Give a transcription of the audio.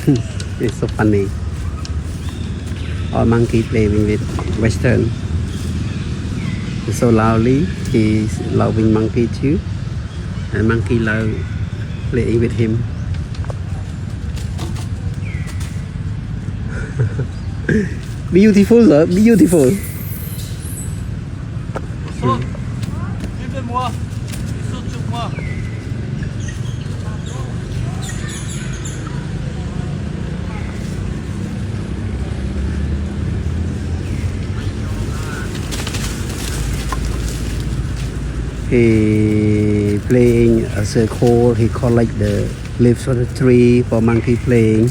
It's so funny. All monkey playing with Western. So loudly, he's loving monkey too. And monkey love playing with him. Beautiful, sir. Beautiful. Saute. Suivez-moi. Saute sur moi. He playing a circle. He collect the leaves on the tree for monkey playing.